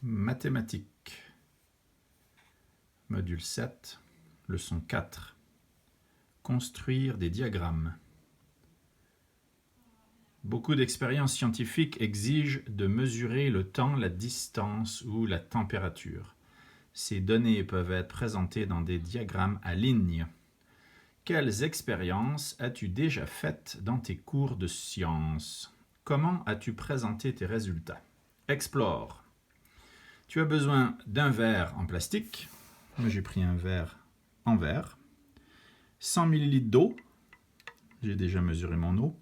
Mathématiques. Module 7, leçon 4. Construire des diagrammes. Beaucoup d'expériences scientifiques exigent de mesurer le temps, la distance ou la température. Ces données peuvent être présentées dans des diagrammes à lignes. Quelles expériences as-tu déjà faites dans tes cours de sciences? Comment as-tu présenté tes résultats? Explore. Tu as besoin d'un verre en plastique. Moi, j'ai pris un verre en verre. 100 ml d'eau. J'ai déjà mesuré mon eau.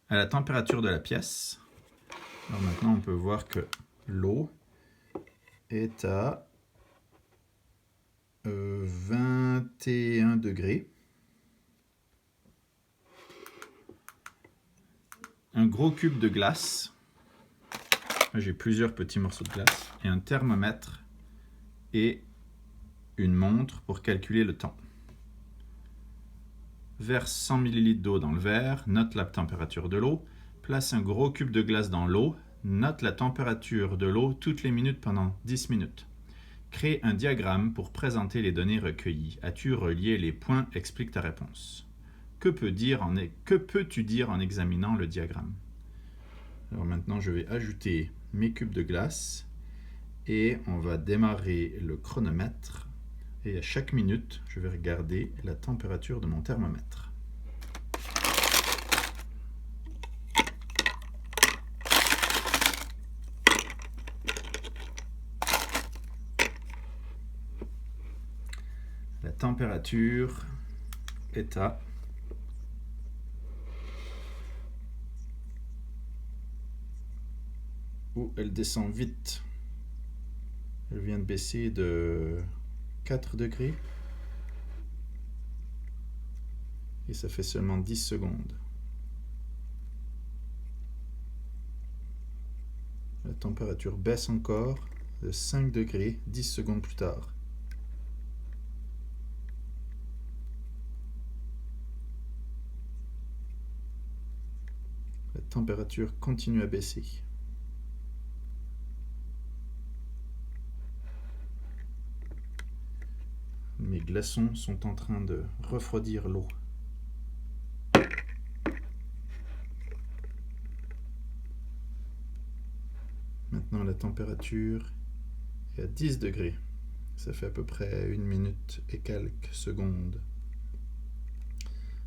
À la température de la pièce. Alors maintenant, on peut voir que l'eau est à 21 degrés. Un gros cube de glace. J'ai plusieurs petits morceaux de glace. Et un thermomètre et une montre pour calculer le temps. Verse 100 ml d'eau dans le verre, note la température de l'eau, place un gros cube de glace dans l'eau, note la température de l'eau toutes les minutes pendant 10 minutes. Crée un diagramme pour présenter les données recueillies. As-tu relié les points? Explique ta réponse. Que peux-tu dire en examinant le diagramme? Alors maintenant, je vais ajouter mes cubes de glace et on va démarrer le chronomètre. Et à chaque minute, je vais regarder la température de mon thermomètre. La température est à 'Ouh, elle descend vite. Elle vient de baisser de 4 degrés. Et ça fait seulement 10 secondes. La température baisse encore de 5 degrés 10 secondes plus tard. La température continue à baisser. Mes glaçons sont en train de refroidir l'eau. Maintenant, la température est à 10 degrés. Ça fait à peu près 1 minute et quelques secondes.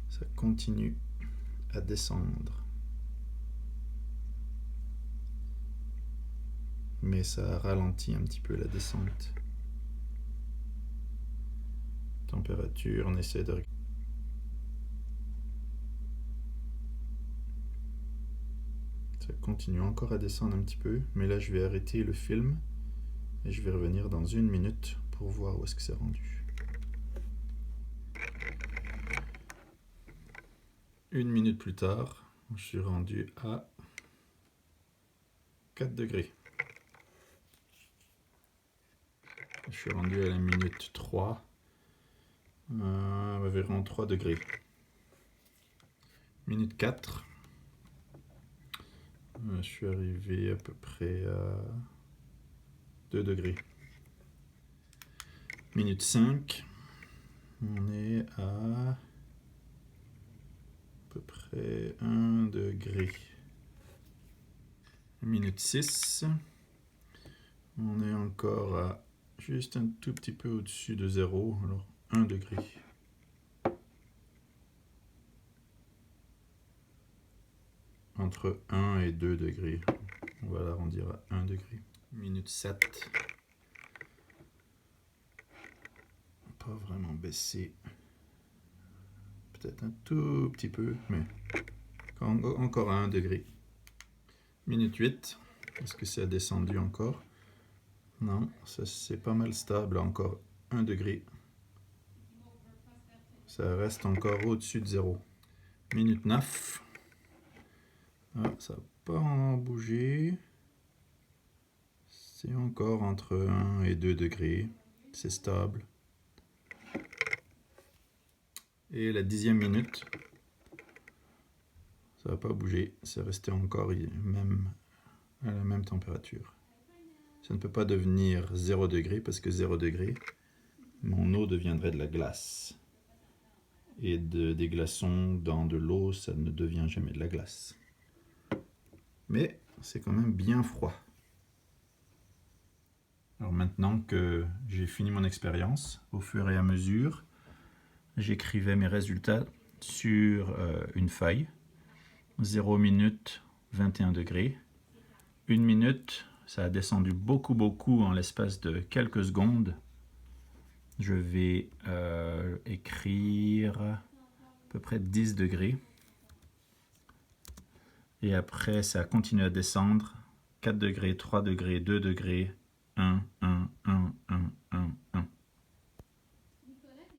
Ça continue à descendre. Mais ça ralentit un petit peu la descente. Température, on essaie de... Ça continue encore à descendre un petit peu, mais là je vais arrêter le film et je vais revenir dans 1 minute pour voir où est-ce que c'est rendu. 1 minute plus tard, je suis rendu à 4 degrés. Je suis rendu à la minute 3, environ 3 degrés. Minute 4. Je suis arrivé à peu près à 2 degrés. Minute 5. On est à peu près 1 degré. Minute 6. On est encore à juste un tout petit peu au-dessus de 0. Alors 1 degré. Entre 1 et 2 degrés. On va l'arrondir à 1 degré. Minute 7. Pas vraiment baissé. Peut-être un tout petit peu, mais encore à 1 degré. Minute 8. Est-ce que ça a descendu encore? Non, ça c'est pas mal stable, encore 1 degré. Ça reste encore au-dessus de 0. Minute 9. Ah, ça n'a pas bougé. C'est encore entre 1 et 2 degrés. C'est stable. Et la 10e minute, ça n'a pas bougé. C'est resté encore à la même température. Ça ne peut pas devenir 0 degré parce que 0 degré, mon eau deviendrait de la glace. Et des glaçons dans de l'eau, ça ne devient jamais de la glace. Mais c'est quand même bien froid. Alors maintenant que j'ai fini mon expérience, au fur et à mesure, j'écrivais mes résultats sur une feuille. 0 minute, 21 degrés. 1 minute, ça a descendu beaucoup en l'espace de quelques secondes. Je vais écrire à peu près 10 degrés. Et après, ça continue à descendre. 4 degrés, 3 degrés, 2 degrés, 1, 1, 1, 1, 1, 1.